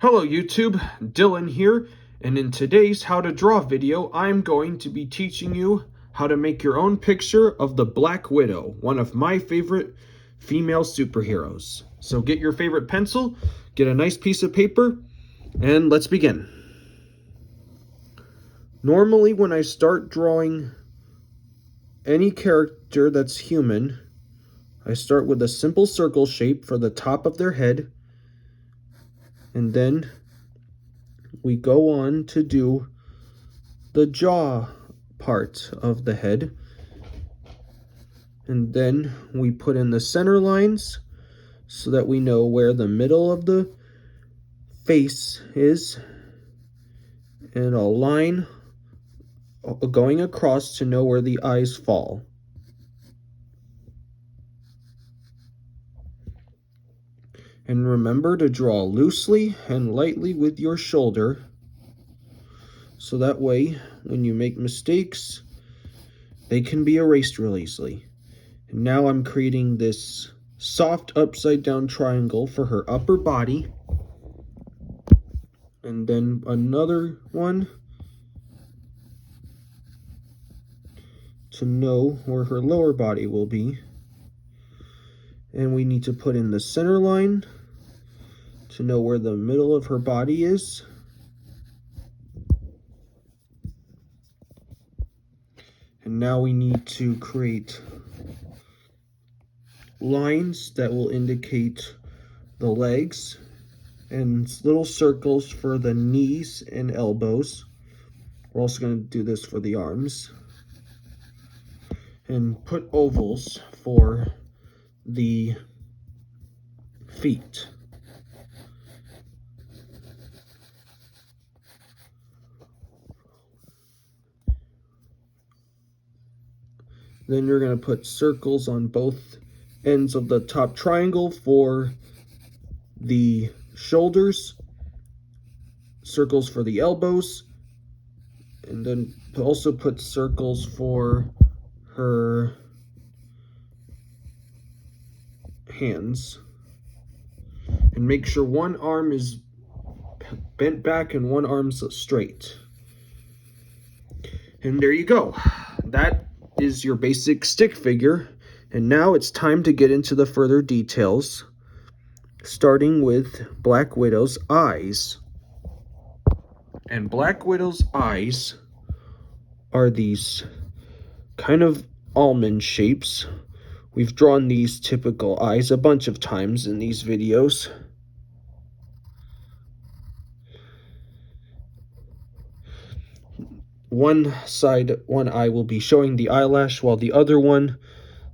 Hello YouTube, Dylan here, and in today's how to draw video, I'm going to be teaching you how to make your own picture of the Black Widow, one of my favorite female superheroes. So get your favorite pencil, get a nice piece of paper, and let's begin. Normally when I start drawing any character that's human, I start with a simple circle shape for the top of their head, and then we go on to do the jaw part of the head, and then we put in the center lines so that we know where the middle of the face is, and a line going across to know where the eyes fall. And remember to draw loosely and lightly with your shoulder, so that way when you make mistakes they can be erased real easily. And now I'm creating this soft upside down triangle for her upper body, and then another one to know where her lower body will be. And we need to put in the center line to know where the middle of her body is. And now we need to create lines that will indicate the legs, and little circles for the knees and elbows. We're also going to do this for the arms. And put ovals for the feet. Then you're going to put circles on both ends of the top triangle for the shoulders, circles for the elbows, and then also put circles for her hands. And make sure one arm is bent back and one arm's straight. And there you go. That is your basic stick figure. And now it's time to get into the further details, starting with Black Widow's eyes. And Black Widow's eyes are these kind of almond shapes. We've drawn these typical eyes a bunch of times in these videos. One eye will be showing the eyelash, while the other one,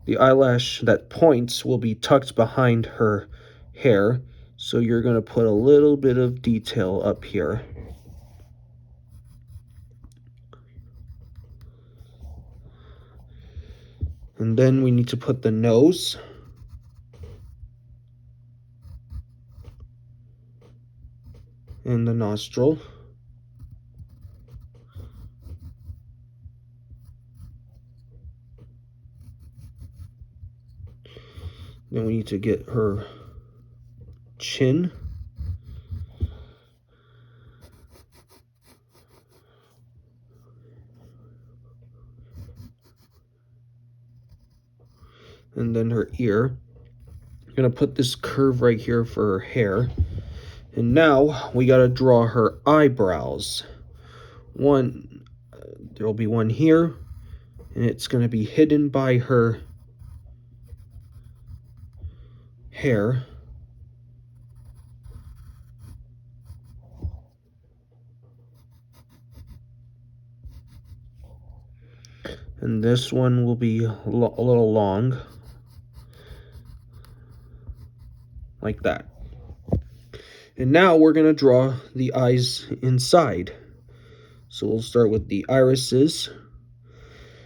the eyelash that points, will be tucked behind her hair. So you're going to put a little bit of detail up here. And then we need to put the nose. And the nostril. Then we need to get her chin. And then her ear. I'm going to put this curve right here for her hair. And now we got to draw her eyebrows. There will be one here, and it's going to be hidden by her hair. And this one will be a little long, like that. And now we're going to draw the eyes inside. So we'll start with the irises,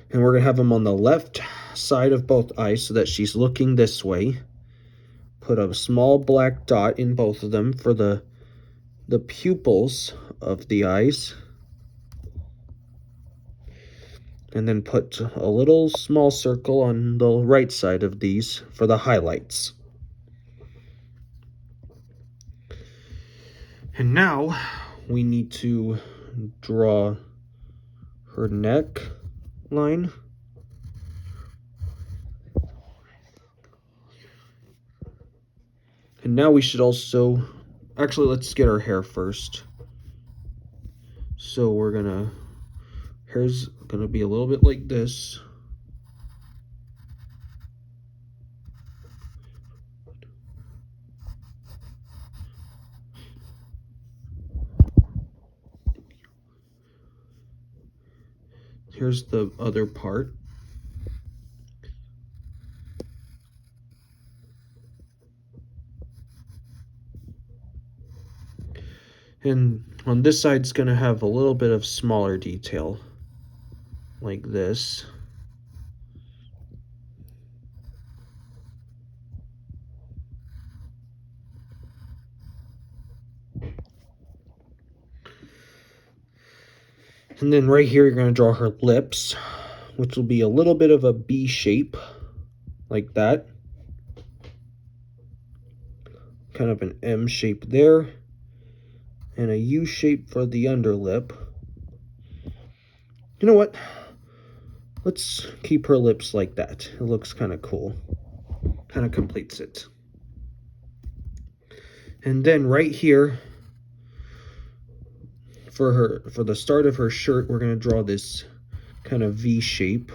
and we're going to have them on the left side of both eyes so that she's looking this way. Put a small black dot in both of them for the pupils of the eyes. And then put a little small circle on the right side of these for the highlights. And now we need to draw her neck line. And now we should also, actually let's get our hair first. So hair's gonna be a little bit like this. Here's the other part. And on this side, it's going to have a little bit of smaller detail, like this. And then right here, you're going to draw her lips, which will be a little bit of a B shape, like that. Kind of an M shape there, and a U shape for the underlip. You know what? Let's keep her lips like that. It looks kind of cool. Kind of completes it. And then right here, for the start of her shirt, we're going to draw this kind of V shape.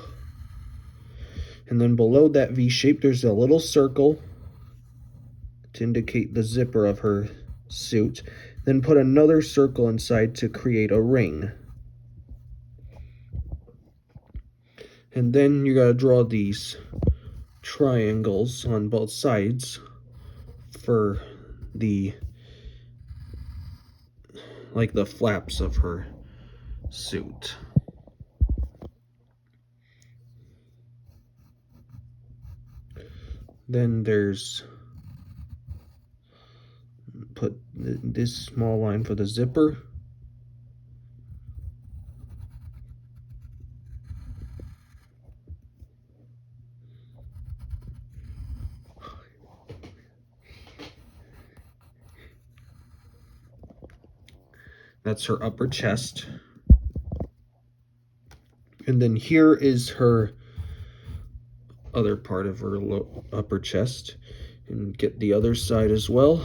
And then below that V shape, there's a little circle to indicate the zipper of her suit. Then put another circle inside to create a ring. And then you gotta draw these triangles on both sides for like the flaps of her suit. Then put this small line for the zipper. That's her upper chest. And then here is her other part of her upper chest. And get the other side as well.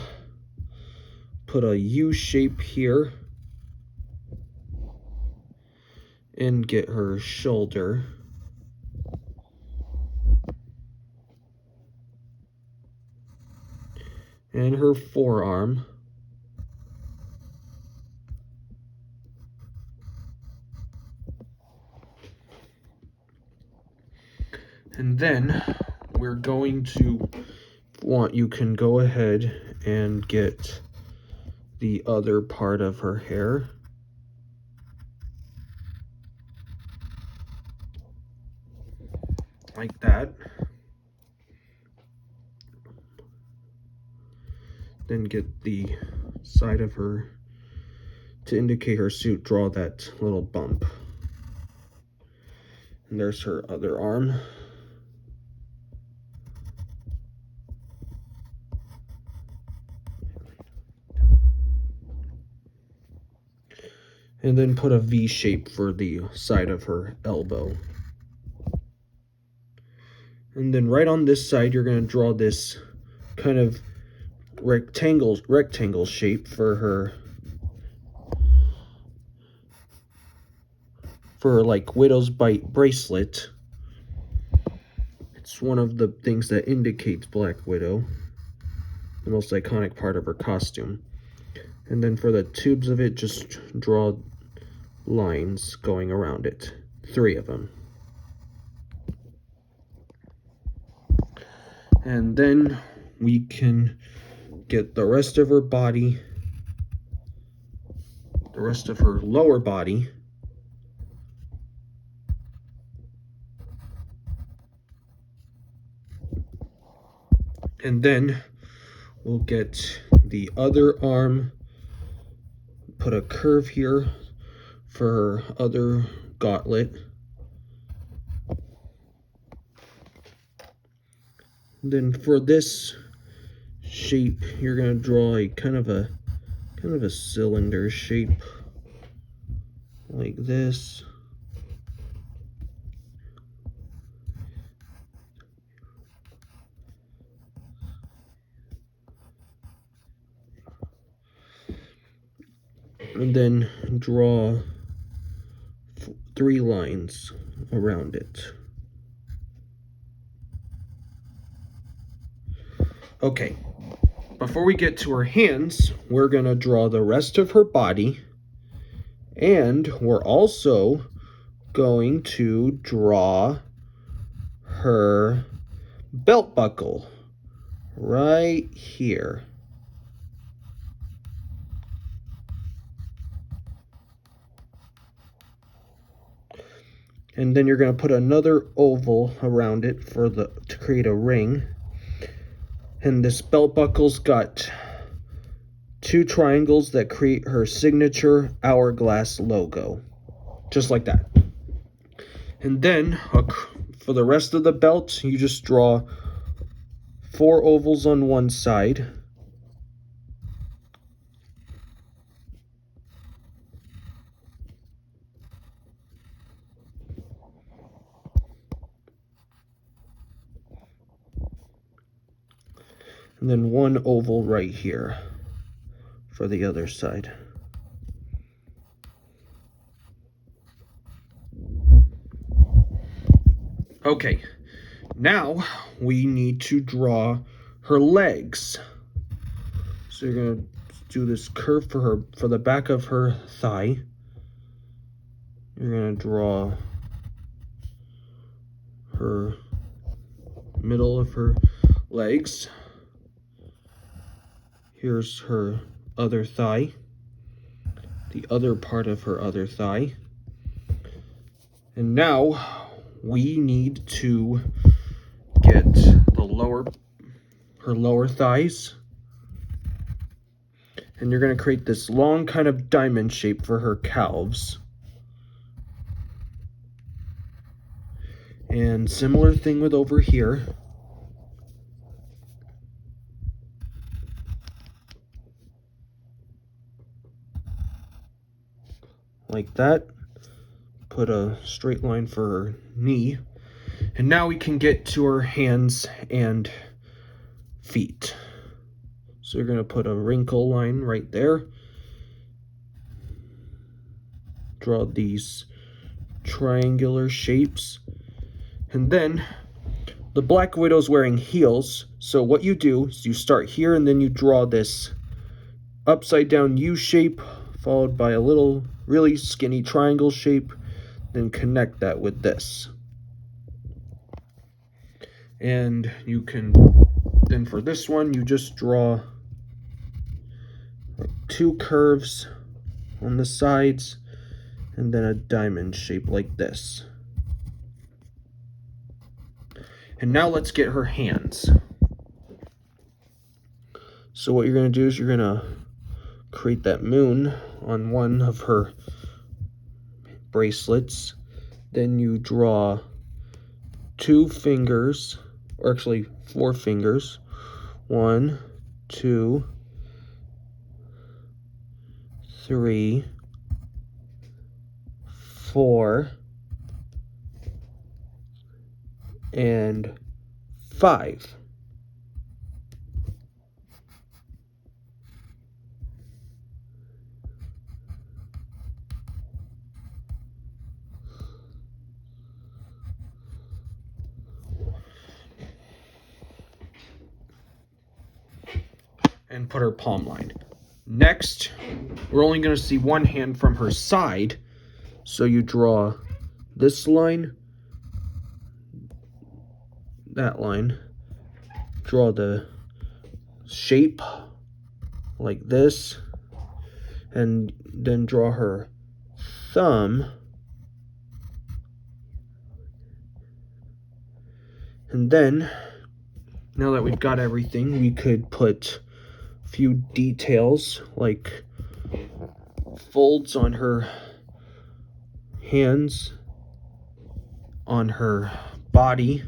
Put a U shape here. And get her shoulder. And her forearm. And then we're going to you can go ahead and get the other part of her hair. Like that. Then get the side of her, to indicate her suit, draw that little bump. And there's her other arm. And then put a V shape for the side of her elbow. And then right on this side, you're going to draw this kind of rectangle shape for her, like widow's bite bracelet. It's one of the things that indicates Black Widow, the most iconic part of her costume. And then for the tubes of it, just draw lines going around it, 3 of them. And then we can get the rest of her body, the rest of her lower body. And then we'll get the other arm, put a curve here for her other gauntlet. And then for this shape, you're going to draw a kind of kind of a cylinder shape like this. And then draw 3 lines around it. Okay, before we get to her hands, we're going to draw the rest of her body, and we're also going to draw her belt buckle right here. And then you're going to put another oval around it to create a ring. And this belt buckle's got 2 triangles that create her signature hourglass logo. Just like that. And then for the rest of the belt, you just draw 4 ovals on one side. And then 1 oval right here for the other side. Okay, now we need to draw her legs. So you're gonna do this curve for the back of her thigh. You're gonna draw her middle of her legs. Here's her other thigh, the other part of her other thigh. And now we need to get her lower thighs. And you're going to create this long kind of diamond shape for her calves. And similar thing with over here. Like that. Put a straight line for her knee. And now we can get to her hands and feet. So you're going to put a wrinkle line right there. Draw these triangular shapes. And then the Black Widow's wearing heels. So what you do is you start here and then you draw this upside down U shape followed by a little really skinny triangle shape. Then connect that with this. And you can, then for this one, you just draw 2 curves on the sides and then a diamond shape like this. And now let's get her hands. So what you're going to do is you're going to create that moon on one of her bracelets. Then you draw 2 fingers, or actually 4 fingers. 1, 2, 3, 4, and 5. And put her palm line. Next, we're only going to see one hand from her side. So you draw this line, that line, draw the shape like this, and then draw her thumb. And then, now that we've got everything, we could put few details like folds on her hands, on her body,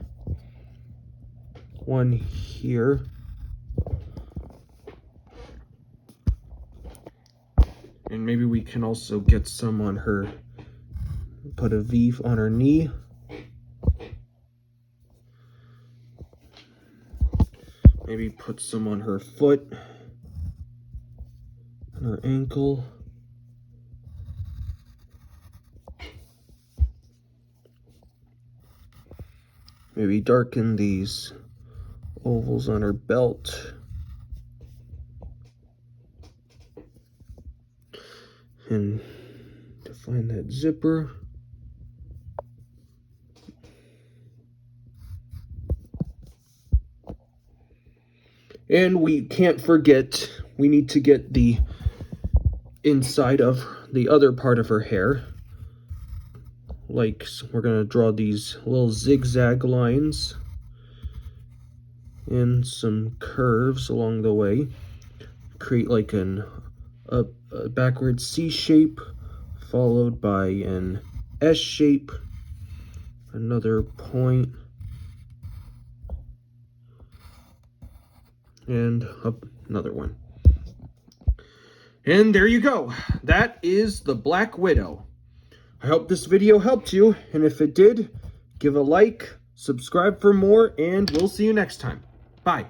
one here, And maybe we can also get some on her, put a V on her knee. Maybe put some on her foot, on her ankle. Maybe darken these ovals on her belt. And to find that zipper. And we can't forget, we need to get the inside of the other part of her hair. Like, we're going to draw these little zigzag lines and some curves along the way. Create like a backward C shape, followed by an S shape, another point, and another one. And there you go. That is the Black Widow. I hope this video helped you, and if it did, give a like, subscribe for more, and we'll see you next time. Bye.